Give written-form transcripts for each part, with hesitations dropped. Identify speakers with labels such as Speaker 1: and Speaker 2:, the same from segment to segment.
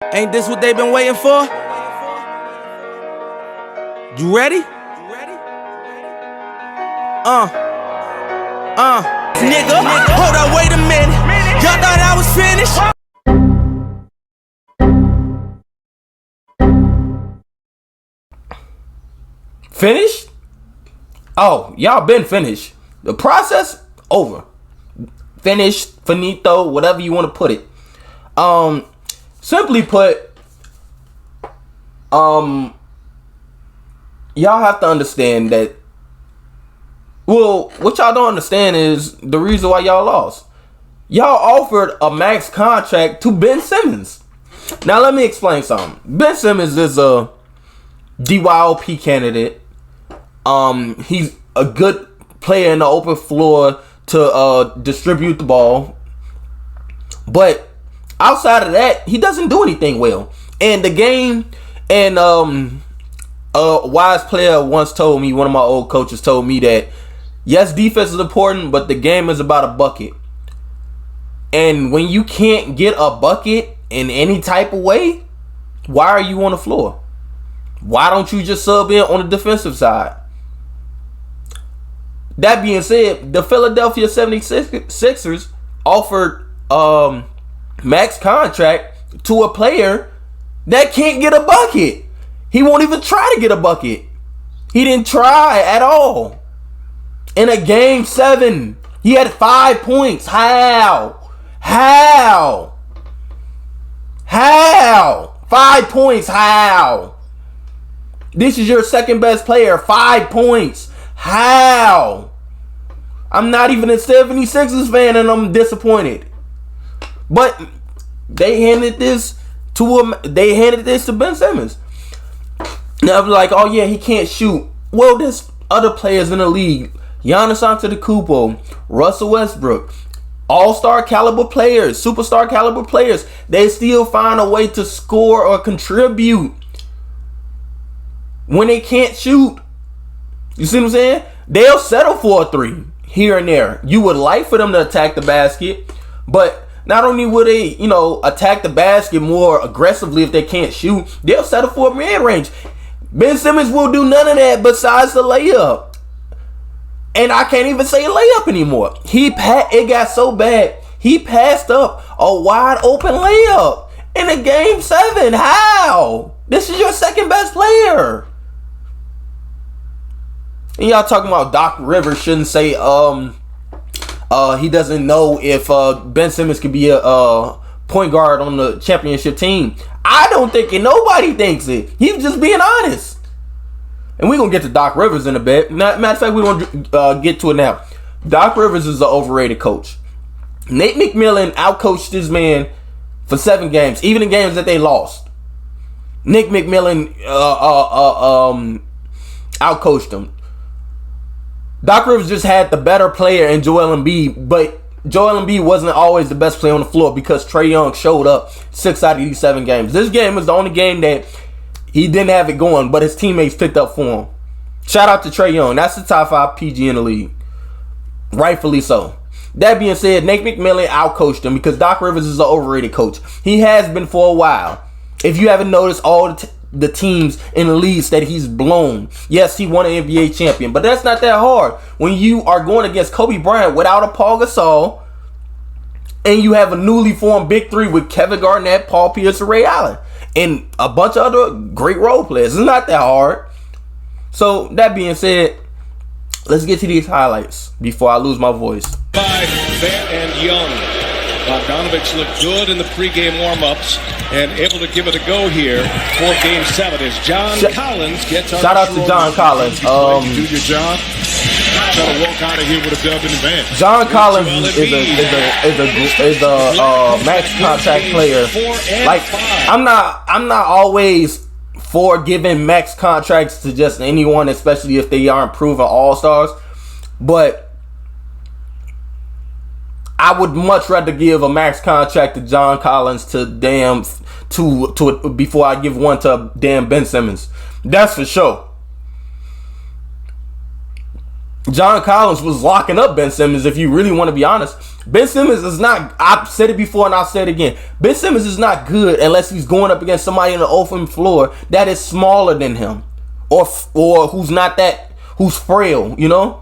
Speaker 1: Ain't this what they've been waiting for? You ready? Nigga, hold up, wait a minute. Y'all thought I was finished?
Speaker 2: Finished? Oh, y'all been finished. The process over. Finished, finito, whatever you want to put it. Simply put, y'all have to understand that. Well, what y'all don't understand is the reason why y'all lost. Y'all offered a max contract to Ben Simmons. Now let me explain something. Ben Simmons is a DYOP candidate. He's a good player in the open floor to distribute the ball. But outside of that, he doesn't do anything well. And the game, and a wise player once told me, one of my old coaches told me that, yes, defense is important, but the game is about a bucket. And when you can't get a bucket in any type of way, why are you on the floor? Why don't you just sub in on the defensive side? That being said, the Philadelphia 76ers offered max contract to a player that can't get a bucket. He won't even try to get a bucket. He didn't try at all. In a game 7, he had 5 points. How? 5 points. How? This is your second best player. 5 points. How? I'm not even a 76ers fan and I'm disappointed. But they handed this to Ben Simmons. Now I'm like, oh yeah, he can't shoot. Well, there's other players in the league. Giannis Antetokounmpo, Russell Westbrook, all-star caliber players, superstar caliber players. They still find a way to score or contribute when they can't shoot. You see what I'm saying? They'll settle for a 3 here and there. You would like for them to attack the basket, but not only will they, attack the basket more aggressively if they can't shoot, they'll settle for a mid-range. Ben Simmons will do none of that besides the layup. And I can't even say layup anymore. It got so bad, he passed up a wide open layup in a game 7. How? This is your second best player. And y'all talking about Doc Rivers shouldn't say he doesn't know if Ben Simmons could be a point guard on the championship team. I don't think it. Nobody thinks it. He's just being honest. And we're going to get to Doc Rivers in a bit. Matter of fact, we're going to get to it now. Doc Rivers is an overrated coach. Nate McMillan outcoached this man for 7 games, even in games that they lost. Nick McMillan outcoached him. Doc Rivers just had the better player in Joel Embiid, but Joel Embiid wasn't always the best player on the floor because Trae Young showed up 6 out of these 7 games. This game was the only game that he didn't have it going, but his teammates picked up for him. Shout out to Trae Young. That's the top 5 PG in the league. Rightfully so. That being said, Nate McMillan outcoached him because Doc Rivers is an overrated coach. He has been for a while. If you haven't noticed, all the teams in the leagues that he's blown. Yes, he won an NBA champion, but that's not that hard. When you are going against Kobe Bryant without a Paul Gasol, and you have a newly formed Big 3 with Kevin Garnett, Paul Pierce, and Ray Allen, and a bunch of other great role players. It's not that hard. So, that being said, let's get to these highlights before I lose my voice.
Speaker 3: By Van and Young. Bogdanovich looked good in the pregame warm-ups and able to give it a go here for Game 7 as John Collins gets on.
Speaker 2: Shout out to John Collins.
Speaker 3: You do your job. Try to walk out of here with a dub in advance.
Speaker 2: John Collins is a max contract player. Like, I'm not always for giving max contracts to just anyone, especially if they aren't proven all-stars. But I would much rather give a max contract to John Collins before I give one to damn Ben Simmons. That's for sure. John Collins was locking up Ben Simmons, if you really want to be honest. Ben Simmons is not, I've said it before and I'll say it again, Ben Simmons is not good unless he's going up against somebody in the open floor that is smaller than him. Or who's frail, you know?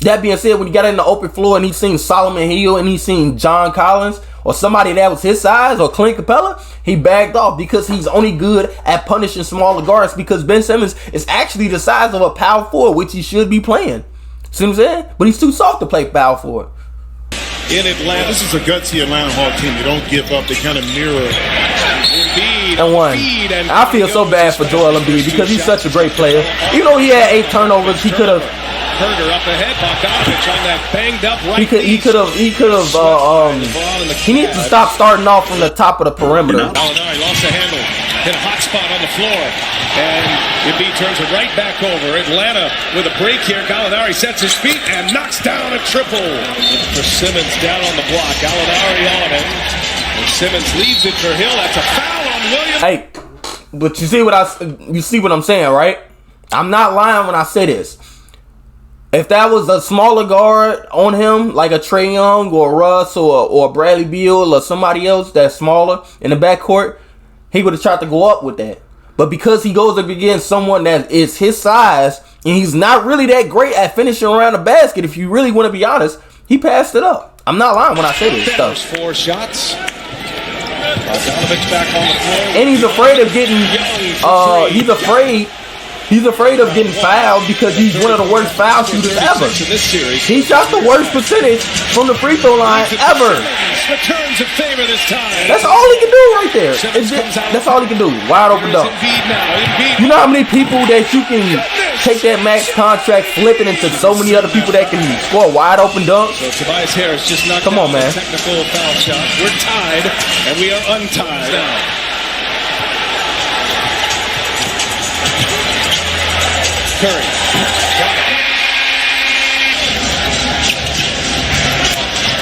Speaker 2: That being said, when he got in the open floor and he seen Solomon Hill and he seen John Collins or somebody that was his size or Clint Capella, he backed off because he's only good at punishing smaller guards because Ben Simmons is actually the size of a power forward, which he should be playing. See what I'm saying? But he's too soft to play power forward.
Speaker 4: In Atlanta, this is a gutsy Atlanta Hawks team. They don't give up. They kind of mirror.
Speaker 3: Embiid,
Speaker 2: And one. I feel so bad for Joel Embiid because he's such a great player. Even though he had 8 turnovers, he could have.
Speaker 3: Herder up ahead, Bogdanovich on that banged up right.
Speaker 2: He needs to stop starting off from the top of the perimeter.
Speaker 3: Gallinari lost the handle, hit a hot spot on the floor, and Embiid turns it right back over. Atlanta with a break here. Gallinari sets his feet and knocks down a triple for Simmons down on the block. Gallinari on him, and Simmons leaves it for Hill. That's a foul on Williams.
Speaker 2: Hey, but you see what I'm saying, right? I'm not lying when I say this. If that was a smaller guard on him, like a Trae Young or Russ or Bradley Beal or somebody else that's smaller in the backcourt, he would have tried to go up with that. But because he goes up against someone that is his size, and he's not really that great at finishing around the basket, if you really want to be honest, he passed it up. I'm not lying when I say this stuff.
Speaker 3: 4 shots. Bogdanovich back on the floor.
Speaker 2: And he's afraid of getting, He's afraid of getting fouled because he's one of the worst foul shooters ever. He shot the worst percentage from the free throw line ever.
Speaker 3: Returns in favor this time.
Speaker 2: That's all he can do right there. That's all he can do. Wide open dunk. You know how many people that you can take that max contract, flip it into so many other people that can score wide open dunks?
Speaker 3: So Tobias Harris just knocked
Speaker 2: Come on,
Speaker 3: down
Speaker 2: man.
Speaker 3: the technical foul shot. We're tied, and we are untied now. Curry.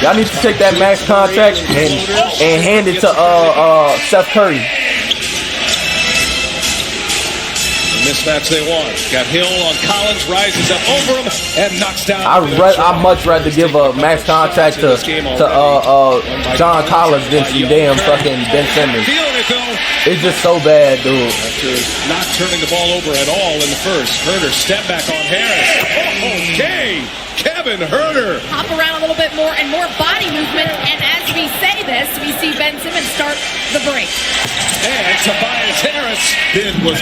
Speaker 2: Y'all need to take that max contract and hand it to Seth Curry.
Speaker 3: Mismatch they want. Got Hill on Collins, rises up over him and knocks down.
Speaker 2: I'd much rather give a max contract to John Collins than to damn fucking Ben Simmons. It's just so bad, dude.
Speaker 3: After not turning the ball over at all in the first. Herder step back on Harris. Okay, Kevin Herder.
Speaker 5: Hop around a little bit more and more body movement. And as we say this, we see Ben Simmons start the break.
Speaker 3: And Tobias Harris.
Speaker 4: Ben was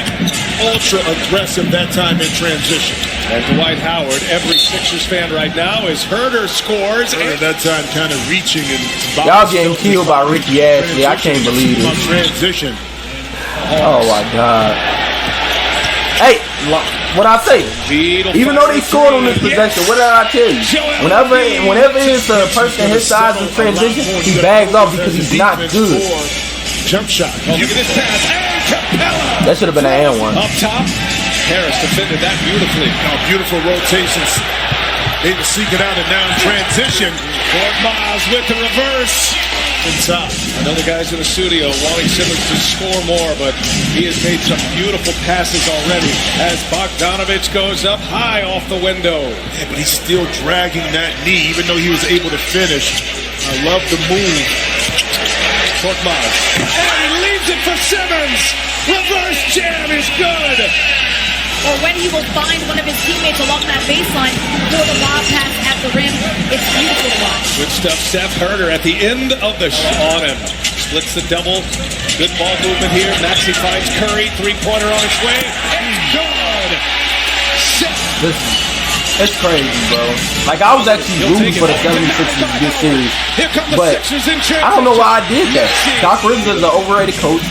Speaker 4: ultra aggressive that time in transition.
Speaker 3: And Dwight Howard, every Sixers fan right now, is Herder scores.
Speaker 4: Herder that time kind of reaching and
Speaker 2: y'all getting killed by Ricky Ashley. I can't believe it.
Speaker 4: Transition.
Speaker 2: Oh my God. Hey, what I say? Even though they scored on this possession, what did I tell you? Whenever it's a person his size in transition, he bags off because he's not good.
Speaker 4: Jump shot.
Speaker 3: Oh, look at this pass. And Capella.
Speaker 2: That should have been an and one.
Speaker 3: Up top. Harris defended that beautifully.
Speaker 4: Oh, beautiful rotations. Able to seek it out and now in transition.
Speaker 3: Fort Miles with the reverse.
Speaker 4: Inside.
Speaker 3: I know the guys in the studio wanting Simmons to score more, but he has made some beautiful passes already as Bogdanovich goes up high off the window.
Speaker 4: Yeah, but he's still dragging that knee, even though he was able to finish. I love the move.
Speaker 3: Fort Miles. And he leaves it for Simmons. Reverse jam is good.
Speaker 5: Or when he will find one of his teammates along that baseline for the lob pass at the rim. It's beautiful to watch.
Speaker 3: Good stuff, Seth Herder at the end of the shot on him. Splits the double. Good ball movement here. Maxey finds Curry. Three-pointer on its way. It's good.
Speaker 2: It's crazy, bro. Like, I was actually rooting for the 76ers in this series. But I don't know why I did that. Doc Rivers is an overrated coach.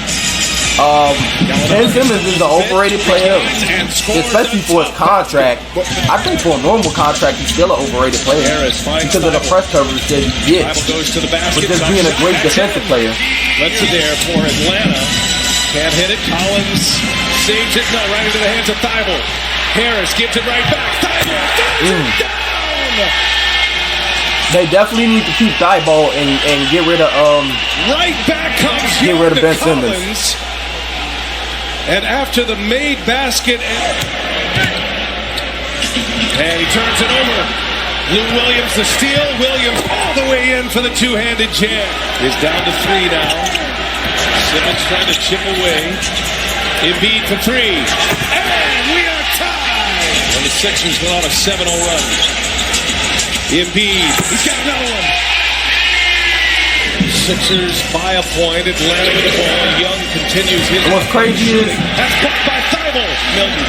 Speaker 2: Ben Simmons is an overrated player, especially for his contract. I think for a normal contract, he's still an overrated player because of the press coverage that he gets. But just being a great defensive player.
Speaker 3: Let's it there for Atlanta. Can't hit it. Collins saves it. No, right into the hands of Thibault. Harris gives it right back. Thibault throws it down.
Speaker 2: They definitely need to keep Thibault and get rid of
Speaker 3: right back comes
Speaker 2: get rid of Ben
Speaker 3: Collins.
Speaker 2: Simmons.
Speaker 3: And after the made basket, And he turns it over. Lou Williams the steal. Williams all the way in for the two-handed jam. Is down to 3 now. Simmons trying to chip away. Embiid for 3. And we are tied. And the Sixers went on a 7-0 run. Embiid. He's got another one. Sixers by a point. Atlanta with the ball. Young continues his.
Speaker 2: What's crazy is
Speaker 3: that's blocked by Thibault. Milton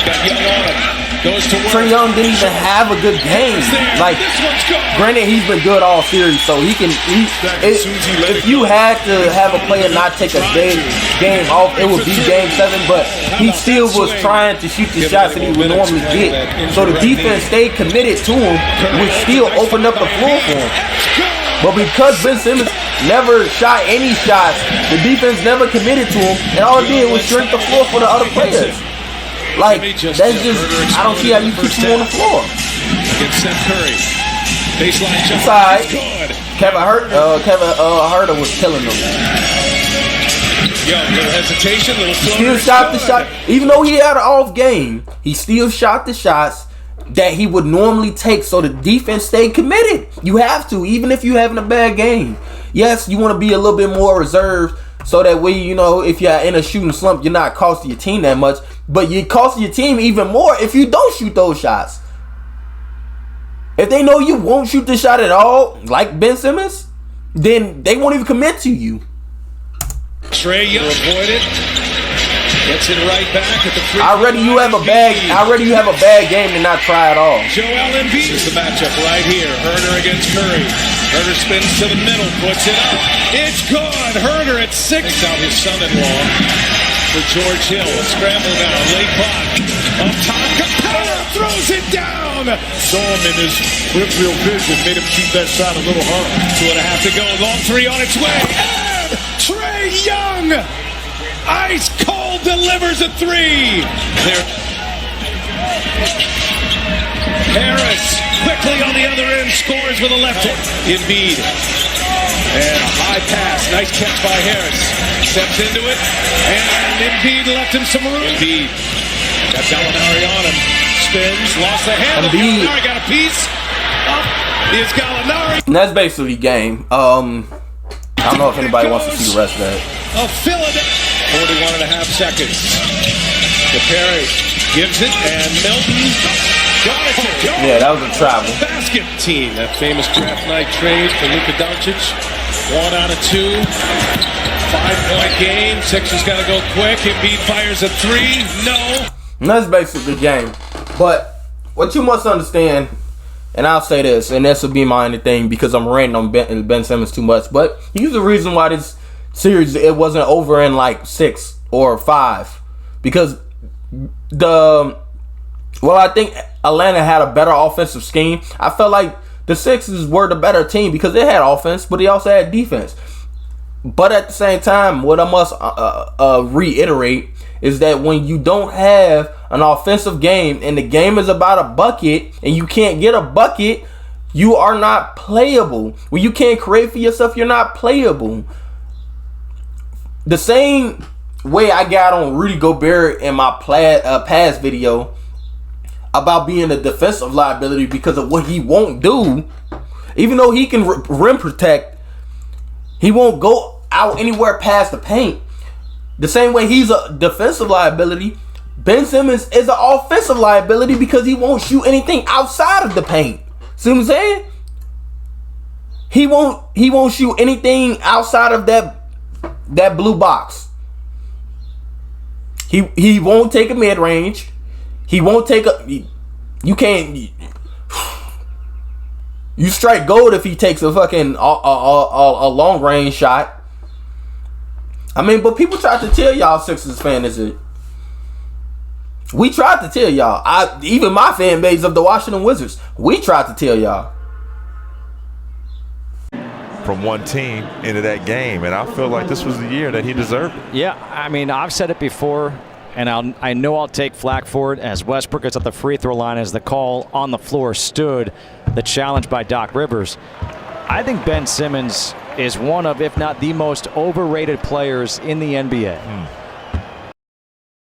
Speaker 3: got Young on him. Goes to work.
Speaker 2: Trae Young didn't even have a good game. Like, granted, he's been good all series, so he can. If you had to have a player not take a game off, it would be Game 7. But he still was trying to shoot the shots that he would normally get. So the defense stayed committed to him, which still opened up the floor for him. But because Ben Simmons never shot any shots, the defense never committed to him, and all it did was shrink the floor for the other players. Like, that's just, I don't see how you keep him on the floor.
Speaker 3: Against Steph Curry. Baseline shot.
Speaker 2: It's all right. Kevin Huerter was killing them.
Speaker 3: Young, little hesitation, little floater.
Speaker 2: Still shot the shot. Even though he had an off game, he still shot the shots that he would normally take, so the defense stayed committed. You have to, even if you're having a bad game. Yes, you want to be a little bit more reserved, so that way, you know, if you're in a shooting slump, you're not costing your team that much. But you cost your team even more if you don't shoot those shots. If they know you won't shoot the shot at all, like Ben Simmons, then they won't even commit to you.
Speaker 3: Trae Young avoid it. Gets it right back at the free.
Speaker 2: Already you have a bad game to not try at all.
Speaker 3: Joel Embiid is the matchup right here. Huerter against Curry. Huerter spins to the middle, puts it up. It's good. Huerter at 6. Takes out his son-in-law for George Hill. A scramble now. Late block. Up top. Capella throws it down.
Speaker 4: Saw him in his peripheral vision. Made him keep that shot a little hard.
Speaker 3: 2.5 to go. Long 3 on its way. And Trae Young. Ice cold delivers a 3. There. Harris quickly on the other end scores with a left hook. Embiid. And a high pass. Nice catch by Harris. Steps into it. And Embiid left him some room. Embiid. Got Gallinari on him. Spins. Lost the handle. Gallinari got a piece. Up is Gallinari.
Speaker 2: And that's basically the game. I don't know if anybody wants to see the rest of that.
Speaker 3: Of Philadelphia. 41.5 seconds. To Perry gives it, and Milton got it to go.
Speaker 2: Yeah, that was a travel.
Speaker 3: Basket team. That famous draft night trade for Luka Doncic. 1 out of 2. 5-point game. Sixers got to go quick. Embiid fires a 3. No.
Speaker 2: And that's basically the game. But what you must understand, and I'll say this, and this will be my only thing because I'm ranting on Ben Simmons too much, but he's the reason why this series, it wasn't over in like 6 or 5, because I think Atlanta had a better offensive scheme. I felt like the Sixers were the better team because they had offense, but they also had defense. But at the same time, what I must reiterate is that when you don't have an offensive game and the game is about a bucket and you can't get a bucket, you are not playable. When you can't create for yourself, you're not playable. The same way I got on Rudy Gobert in my past video about being a defensive liability because of what he won't do. Even though he can rim protect, he won't go out anywhere past the paint. The same way he's a defensive liability, Ben Simmons is an offensive liability because he won't shoot anything outside of the paint. See what I'm saying? He won't shoot anything outside of that blue box. He won't take a mid-range. He won't take you can't. You strike gold if he takes a fucking a long range shot. I mean, but people tried to tell y'all Sixers fan is it. We tried to tell y'all. Even my fan base of the Washington Wizards, we tried to tell y'all.
Speaker 6: From one team into that game, and I feel like this was the year that he deserved it.
Speaker 7: Yeah, I mean, I've said it before, and I know I'll take flack for it as Westbrook is at the free throw line as the call on the floor stood, the challenge by Doc Rivers. I think Ben Simmons is one of, if not the most overrated players in the NBA.